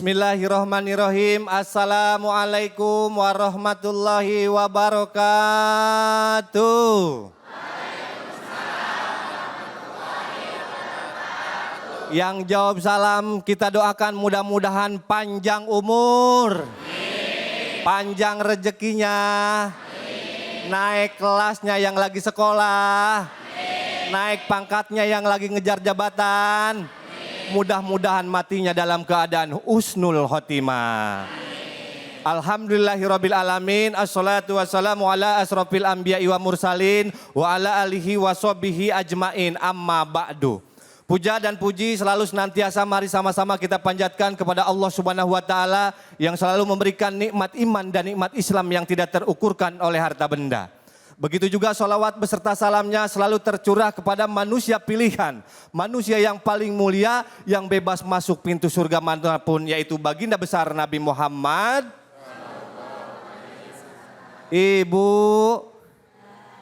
Bismillahirrahmanirrahim. Assalamualaikum warahmatullahi wabarakatuh. Yang jawab salam kita doakan mudah-mudahan panjang umur, panjang rezekinya, naik kelasnya yang lagi sekolah, naik pangkatnya yang lagi ngejar jabatan. Mudah-mudahan matinya dalam keadaan husnul khotimah. Alhamdulillahirabbil alamin. Assalatu wassalamu ala asrofil anbiya'i wa mursalin wa ala alihi wa sahbihi ajmain. Amma ba'du. Puja dan puji selalu senantiasa mari sama-sama kita panjatkan kepada Allah Subhanahu wa taala yang selalu memberikan nikmat iman dan nikmat Islam yang tidak terukurkan oleh harta benda. Begitu juga sholawat beserta salamnya selalu tercurah kepada manusia pilihan. Manusia yang paling mulia yang bebas masuk pintu surga manapun yaitu baginda besar Nabi Muhammad. Ibu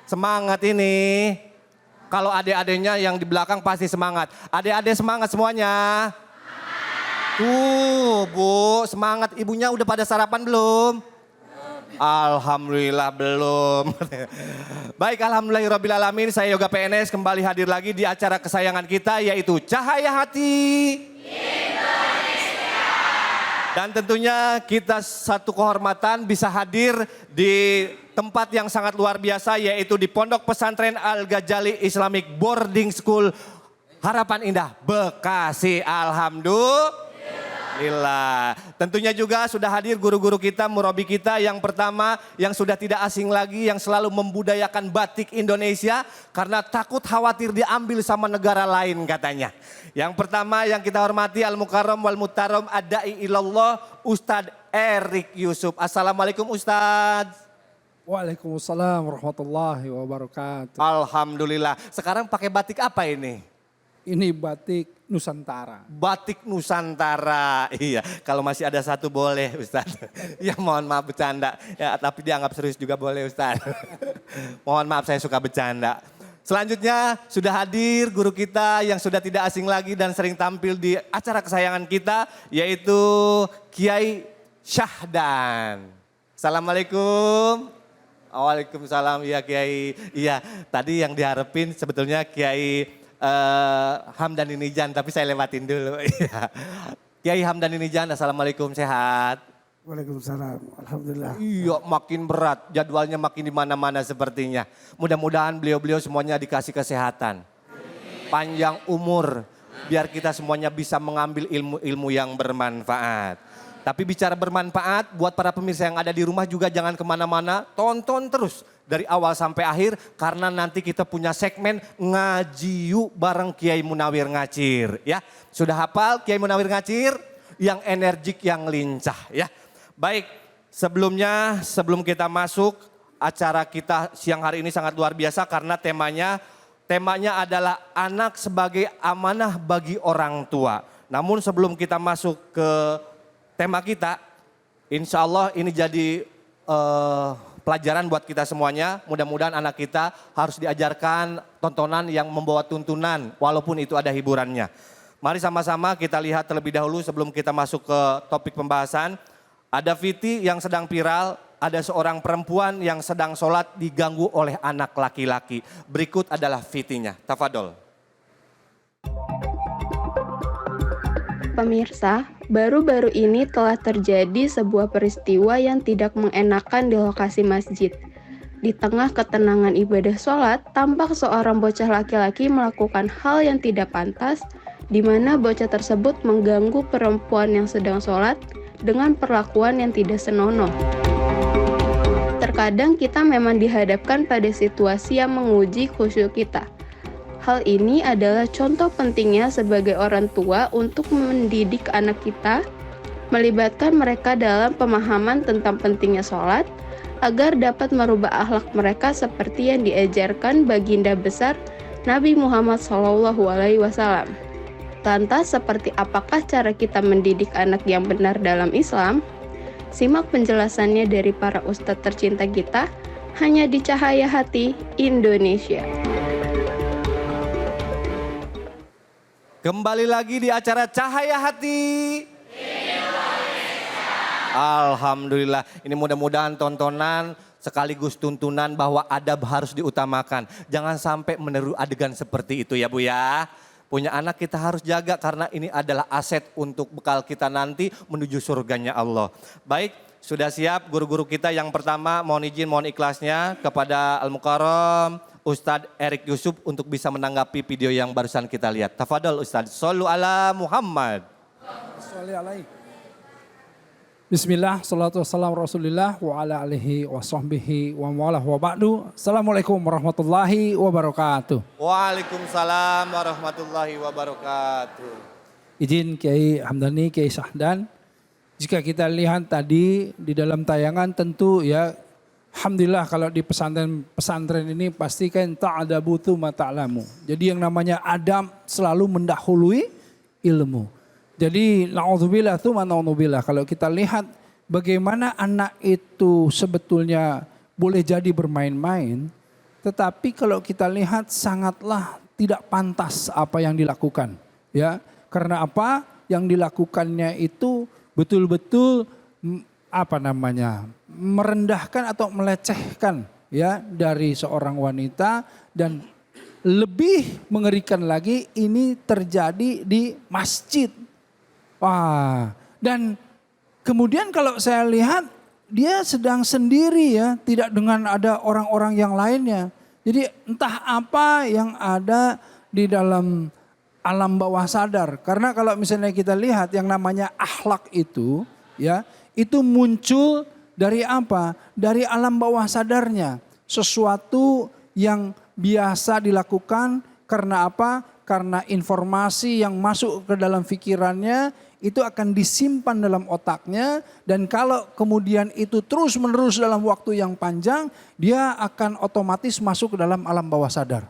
semangat ini. Kalau adik-adiknya yang di belakang pasti semangat. Adik-adik semangat semuanya. Tuh Bu semangat. Ibunya udah pada sarapan belum? Alhamdulillah belum. Baik, alhamdulillahirrahmanirrahim. Saya Yoga PNS kembali hadir lagi di acara kesayangan kita yaitu Cahaya Hati Indonesia. Dan tentunya kita satu kehormatan bisa hadir di tempat yang sangat luar biasa yaitu di Pondok Pesantren Al-Ghazali Islamic Boarding School Harapan Indah Bekasi. Alhamdulillah. Tentunya juga sudah hadir guru-guru kita, murabi kita yang pertama yang sudah tidak asing lagi yang selalu membudayakan batik Indonesia karena takut khawatir diambil sama negara lain katanya. Yang pertama yang kita hormati Al-Mukarram wal Mutarram Ad-Da'i Ilallah Ustadz Erik Yusuf. Assalamualaikum Ustadz. Waalaikumsalam warahmatullahi wabarakatuh. Alhamdulillah. Sekarang pakai batik apa ini? Ini batik Nusantara. Batik Nusantara, iya. Kalau masih ada satu boleh Ustadz. Ya mohon maaf bercanda, ya tapi dianggap serius juga boleh Ustadz. Mohon maaf saya suka bercanda. Selanjutnya sudah hadir guru kita yang sudah tidak asing lagi dan sering tampil di acara kesayangan kita yaitu Kiai Syahdan. Assalamualaikum. Waalaikumsalam ya Kiai. Iya tadi yang diharapin sebetulnya Kiai Hamdani Nijan tapi saya lewatin dulu. Kiai Hamdani Nijan, assalamualaikum, sehat? Waalaikumsalam, alhamdulillah. Iya makin berat, jadwalnya makin di mana-mana sepertinya. Mudah-mudahan beliau-beliau semuanya dikasih kesehatan, panjang umur, biar kita semuanya bisa mengambil ilmu-ilmu yang bermanfaat. Tapi bicara bermanfaat, buat para pemirsa yang ada di rumah juga jangan kemana-mana, tonton terus. Dari awal sampai akhir karena nanti kita punya segmen ngaji yuk bareng Kiai Munawir Ngacir ya. Sudah hafal Kiai Munawir Ngacir yang energik yang lincah ya. Baik sebelum kita masuk acara kita siang hari ini sangat luar biasa karena temanya adalah anak sebagai amanah bagi orang tua. Namun sebelum kita masuk ke tema kita insya Allah ini jadi pelajaran buat kita semuanya, mudah-mudahan anak kita harus diajarkan tontonan yang membawa tuntunan walaupun itu ada hiburannya. Mari sama-sama kita lihat terlebih dahulu sebelum kita masuk ke topik pembahasan. Ada Viti yang sedang viral, ada seorang perempuan yang sedang sholat diganggu oleh anak laki-laki. Berikut adalah Vitinya, tafadol. Pemirsa, baru-baru ini telah terjadi sebuah peristiwa yang tidak mengenakan di lokasi masjid. Di tengah ketenangan ibadah sholat, tampak seorang bocah laki-laki melakukan hal yang tidak pantas, di mana bocah tersebut mengganggu perempuan yang sedang sholat dengan perlakuan yang tidak senonoh. Terkadang kita memang dihadapkan pada situasi yang menguji khusyuk kita. Hal ini adalah contoh pentingnya sebagai orang tua untuk mendidik anak kita, melibatkan mereka dalam pemahaman tentang pentingnya sholat, agar dapat merubah akhlak mereka seperti yang diajarkan baginda besar Nabi Muhammad SAW. Lantas seperti apakah cara kita mendidik anak yang benar dalam Islam? Simak penjelasannya dari para ustadz tercinta kita, hanya di Cahaya Hati Indonesia. Kembali lagi di acara Cahaya Hati Alhamdulillah. Ini mudah-mudahan tontonan sekaligus tuntunan bahwa adab harus diutamakan. Jangan sampai meniru adegan seperti itu ya Bu ya. Punya anak kita harus jaga karena ini adalah aset untuk bekal kita nanti menuju surganya Allah. Baik, sudah siap guru-guru kita. Yang pertama mohon izin, mohon ikhlasnya kepada Al-Mukarram Ustadz Erik Yusuf untuk bisa menanggapi video yang barusan kita lihat. Tafadhol Ustadz, shollu ala Muhammad. Bismillah, salatu wassalamu rasulillah wa ala alihi wa sahbihi wa mawalah wa ba'du. Assalamualaikum warahmatullahi wabarakatuh. Waalaikumsalam warahmatullahi wabarakatuh. Izin Kiai Hamdani, Kiai Sahdan. Jika kita lihat tadi di dalam tayangan tentu ya, alhamdulillah kalau di pesantren ini pasti kan ta'adabu tsumma ta'lamu. Jadi yang namanya adab selalu mendahului ilmu. Jadi na'udzubillah tsumma na'udzubillah, kalau kita lihat bagaimana anak itu sebetulnya boleh jadi bermain-main, tetapi kalau kita lihat sangatlah tidak pantas apa yang dilakukan. Ya, karena apa? Yang dilakukannya itu betul-betul merendahkan atau melecehkan ya dari seorang wanita, dan lebih mengerikan lagi ini terjadi di masjid. Wah, dan kemudian kalau saya lihat dia sedang sendiri ya, tidak dengan ada orang-orang yang lainnya. Jadi entah apa yang ada di dalam alam bawah sadar. Karena kalau misalnya kita lihat yang namanya akhlak itu ya, itu muncul dari apa? Dari alam bawah sadarnya. Sesuatu yang biasa dilakukan karena apa? Karena informasi yang masuk ke dalam pikirannya itu akan disimpan dalam otaknya, dan kalau kemudian itu terus menerus dalam waktu yang panjang, dia akan otomatis masuk ke dalam alam bawah sadar.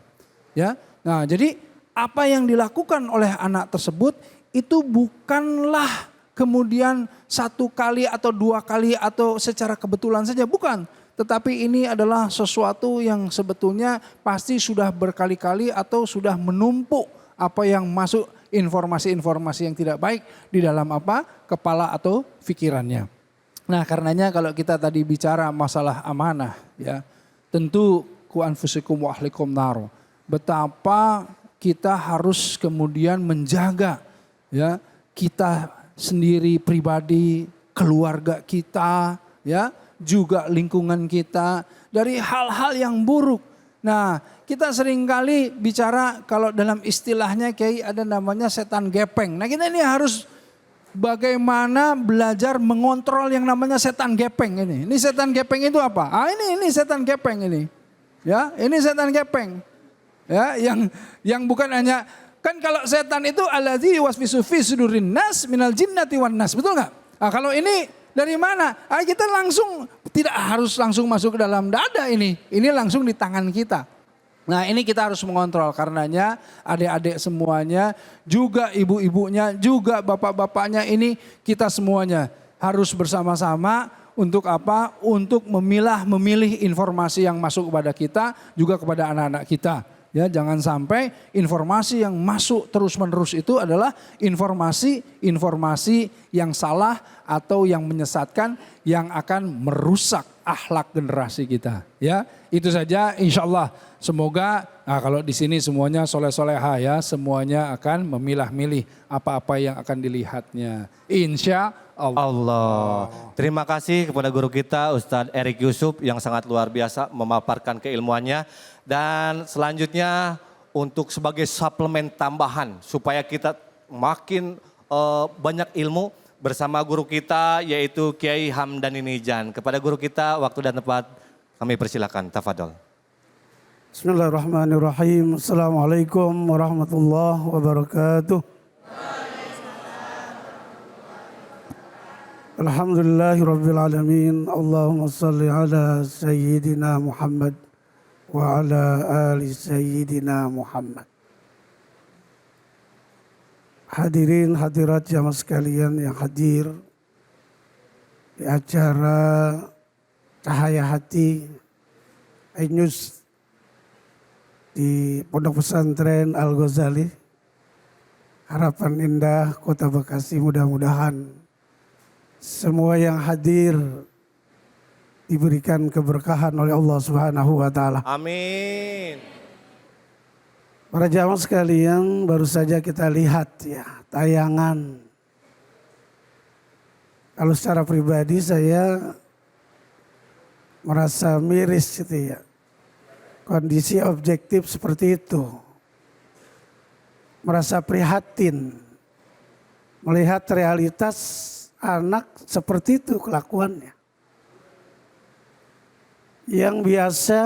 Ya, nah jadi apa yang dilakukan oleh anak tersebut itu bukanlah kemudian satu kali atau dua kali atau secara kebetulan saja, bukan. Tetapi ini adalah sesuatu yang sebetulnya pasti sudah berkali-kali atau sudah menumpuk apa yang masuk, informasi-informasi yang tidak baik di dalam apa? Kepala atau pikirannya. Nah, karenanya kalau kita tadi bicara masalah amanah ya, tentu ku anfusikum wa ahlikum nar. Betapa kita harus kemudian menjaga ya kita sendiri pribadi, keluarga kita ya, juga lingkungan kita dari hal-hal yang buruk. Nah, kita seringkali bicara kalau dalam istilahnya Kiai ada namanya setan gepeng. Nah, kita ini harus bagaimana belajar mengontrol yang namanya setan gepeng ini. Ini setan gepeng itu apa? Ah, ini setan gepeng ini. Ya, ini setan gepeng. Ya, yang bukan hanya, kan kalau setan itu allazi waswisu fi sudurin nas minal jinnati wan nas. Betul enggak? Nah, kalau ini dari mana? Ah, kita langsung tidak harus langsung masuk ke dalam dada ini. Ini langsung di tangan kita. Nah, ini kita harus mengontrol, karenanya adik-adik semuanya, juga ibu-ibunya, juga bapak-bapaknya, ini kita semuanya harus bersama-sama untuk apa? Untuk memilih informasi yang masuk kepada kita, juga kepada anak-anak kita. Ya, jangan sampai informasi yang masuk terus-menerus itu adalah informasi yang salah atau yang menyesatkan, yang akan merusak akhlak generasi kita. Ya, itu saja insyaallah. Semoga kalau di sini semuanya soleh-soleha ya, semuanya akan memilah-milih apa-apa yang akan dilihatnya. Insya Allah. Terima kasih kepada guru kita Ustadz Erik Yusuf yang sangat luar biasa memaparkan keilmuannya. Dan selanjutnya untuk sebagai suplemen tambahan supaya kita makin banyak ilmu bersama guru kita yaitu Kiai Hamdani Nijan. Kepada guru kita waktu dan tempat kami persilakan, tafadhol. Bismillahirrahmanirrahim. Assalamualaikum warahmatullahi wabarakatuh. Alhamdulillahirabbil alamin. Allahumma shalli ala sayyidina Muhammad wa ala ali sayyidina Muhammad. Hadirin hadirat jamaah sekalian yang hadir di acara Cahaya Hati News di Pondok Pesantren Al-Ghazali, Harapan Indah, Kota Bekasi. Mudah-mudahan semua yang hadir diberikan keberkahan oleh Allah Subhanahu wa taala. Amin. Para jamaah sekalian, baru saja kita lihat ya tayangan. Kalau secara pribadi saya merasa miris gitu ya. Kondisi objektif seperti itu. Merasa prihatin melihat realitas anak seperti itu kelakuannya. Yang biasa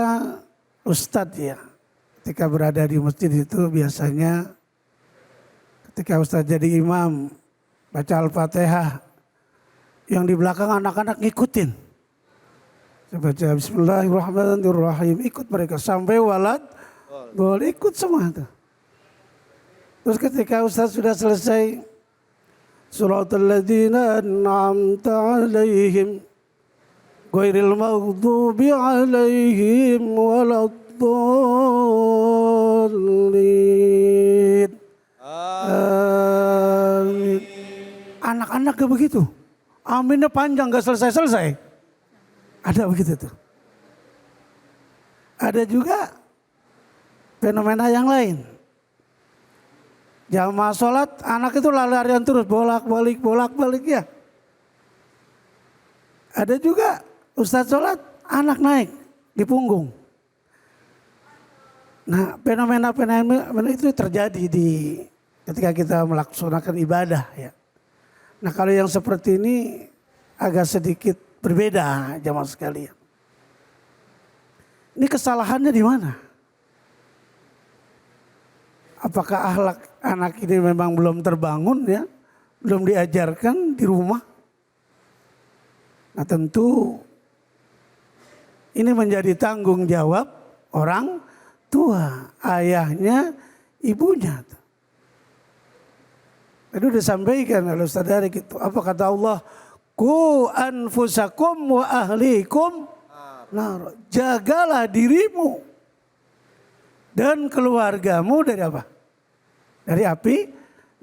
Ustadz ya, ketika berada di masjid itu biasanya ketika Ustadz jadi imam baca Al-Fatihah, yang di belakang anak-anak ngikutin. Saya baca Bismillahirrahmanirrahim, ikut mereka sampai walad boleh ikut semua tuh. Terus ketika Ustadz sudah selesai Suratul ladzina an'amta alaihim ghairil maghdubi alaihim waladdallin. Amin. Anak-anak gak begitu. Aminnya panjang gak selesai-selesai. Ada begitu tuh. Ada juga fenomena yang lain. Jamaah sholat, anak itu lari-larian terus bolak-balik ya. Ada juga ustadz sholat, anak naik di punggung. Nah fenomena itu terjadi ketika kita melaksanakan ibadah ya. Nah kalau yang seperti ini agak sedikit berbeda jamaah sekalian. Ini kesalahannya di mana? Apakah akhlak anak ini memang belum terbangun ya? Belum diajarkan di rumah? Nah tentu ini menjadi tanggung jawab orang tua, ayahnya, ibunya. Tadi udah disampaikan oleh Ustaz Darik itu. Apa kata Allah? Ku anfusakum wa ahlikum nar. Jagalah dirimu dan keluargamu dari apa? Dari api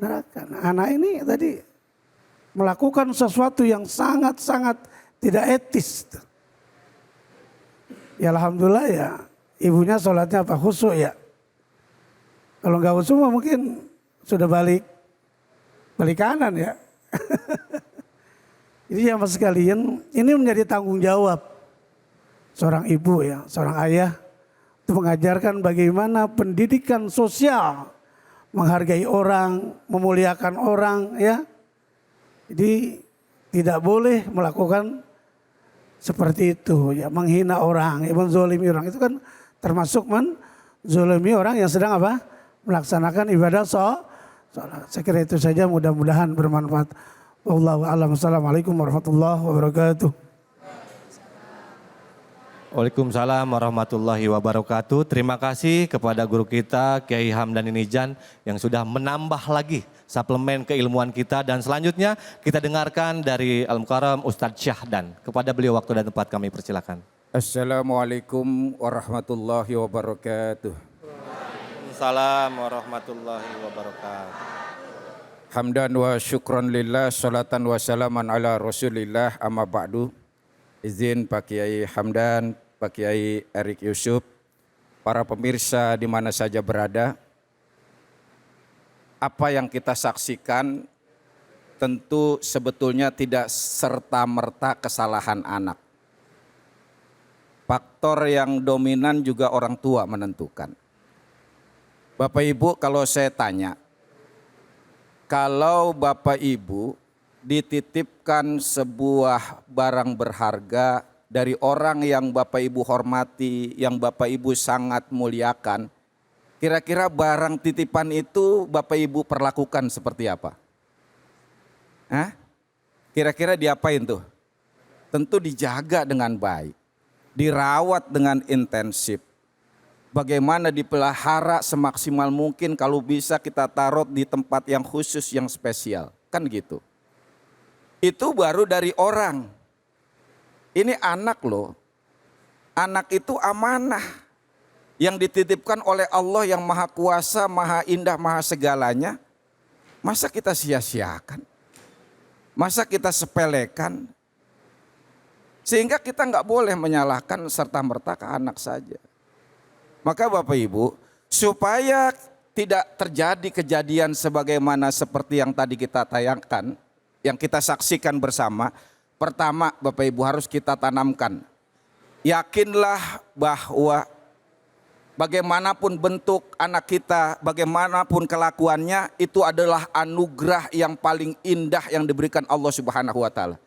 neraka. Nah, anak ini tadi melakukan sesuatu yang sangat-sangat tidak etis. Ya alhamdulillah ya ibunya sholatnya apa khusyuk ya. Kalau nggak khusyuk mungkin sudah balik kanan ya. Jadi ya mas sekalian ini menjadi tanggung jawab seorang ibu ya, seorang ayah untuk mengajarkan bagaimana pendidikan sosial, menghargai orang, memuliakan orang ya. Jadi tidak boleh melakukan seperti itu ya, menghina orang, ya, menzolimi orang itu kan termasuk menzolimi orang yang sedang apa? Melaksanakan ibadah sholat. Saya kira itu saja, mudah-mudahan bermanfaat. Wallahu a'lam. Assalamualaikum warahmatullahi wabarakatuh. Waalaikumsalam warahmatullahi wabarakatuh. Terima kasih kepada guru kita Kiai Hamdan Inijan yang sudah menambah lagi suplemen keilmuan kita. Dan selanjutnya kita dengarkan dari Al-Mukarram Ustadz Syahdan. Kepada beliau waktu dan tempat kami persilakan. Assalamualaikum warahmatullahi wabarakatuh. Waalaikumsalam warahmatullahi wabarakatuh. Hamdan wa syukran lillah, salatan wa salaman ala rasulillah, amma ba'du. Izin Pak Kiai Hamdan, Pak Kiai Erik Yusuf, para pemirsa di mana saja berada. Apa yang kita saksikan tentu sebetulnya tidak serta-merta kesalahan anak. Faktor yang dominan juga orang tua menentukan. Bapak Ibu, kalau saya tanya, kalau Bapak Ibu dititipkan sebuah barang berharga dari orang yang Bapak Ibu hormati, yang Bapak Ibu sangat muliakan, kira-kira barang titipan itu Bapak Ibu perlakukan seperti apa? Hah? Kira-kira diapain tuh? Tentu dijaga dengan baik, dirawat dengan intensif. Bagaimana dipelihara semaksimal mungkin, kalau bisa kita taruh di tempat yang khusus, yang spesial. Kan gitu. Itu baru dari orang. Ini anak loh. Anak itu amanah yang dititipkan oleh Allah yang maha kuasa, maha indah, maha segalanya. Masa kita sia-siakan? Masa kita sepelekan? Sehingga kita nggak boleh menyalahkan serta-merta ke anak saja. Maka Bapak Ibu, supaya tidak terjadi kejadian sebagaimana seperti yang tadi kita tayangkan, yang kita saksikan bersama. Pertama Bapak Ibu harus kita tanamkan. Yakinlah bahwa bagaimanapun bentuk anak kita, bagaimanapun kelakuannya, itu adalah anugerah yang paling indah yang diberikan Allah Subhanahu wa Ta'ala.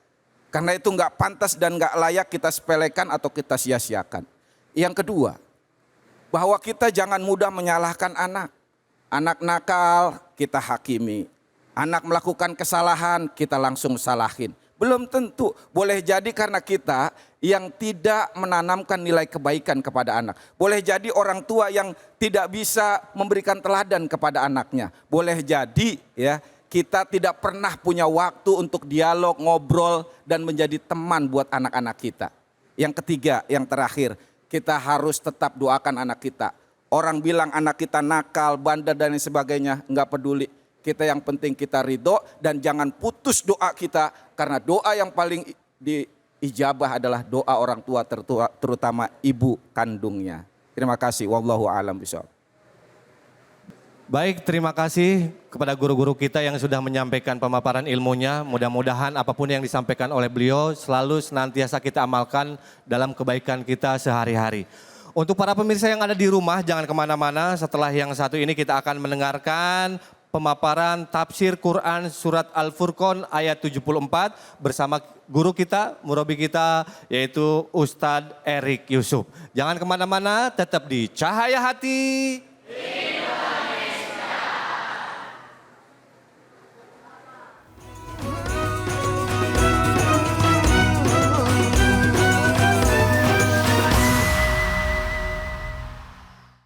Karena itu nggak pantas dan nggak layak kita sepelekan atau kita sia-siakan. Yang kedua, bahwa kita jangan mudah menyalahkan anak. Anak nakal kita hakimi. Anak melakukan kesalahan kita langsung salahin. Belum tentu, boleh jadi karena kita yang tidak menanamkan nilai kebaikan kepada anak. Boleh jadi orang tua yang tidak bisa memberikan teladan kepada anaknya. Boleh jadi ya, kita tidak pernah punya waktu untuk dialog, ngobrol, dan menjadi teman buat anak-anak kita. Yang ketiga, yang terakhir, kita harus tetap doakan anak kita. Orang bilang anak kita nakal, bandel, dan lain sebagainya, nggak peduli. Kita yang penting kita ridho dan jangan putus doa kita. Karena doa yang paling diijabah adalah doa orang tua terutama ibu kandungnya. Terima kasih. Wallahu a'lam bishawab. Baik, terima kasih kepada guru-guru kita yang sudah menyampaikan pemaparan ilmunya. Mudah-mudahan apapun yang disampaikan oleh beliau selalu senantiasa kita amalkan dalam kebaikan kita sehari-hari. Untuk para pemirsa yang ada di rumah, jangan kemana-mana. Setelah yang satu ini kita akan mendengarkan pemaparan tafsir Quran surat Al-Furqan ayat 74 bersama guru kita, murabi kita, yaitu Ustadz Erik Yusuf. Jangan kemana-mana, tetap di Cahaya Hati.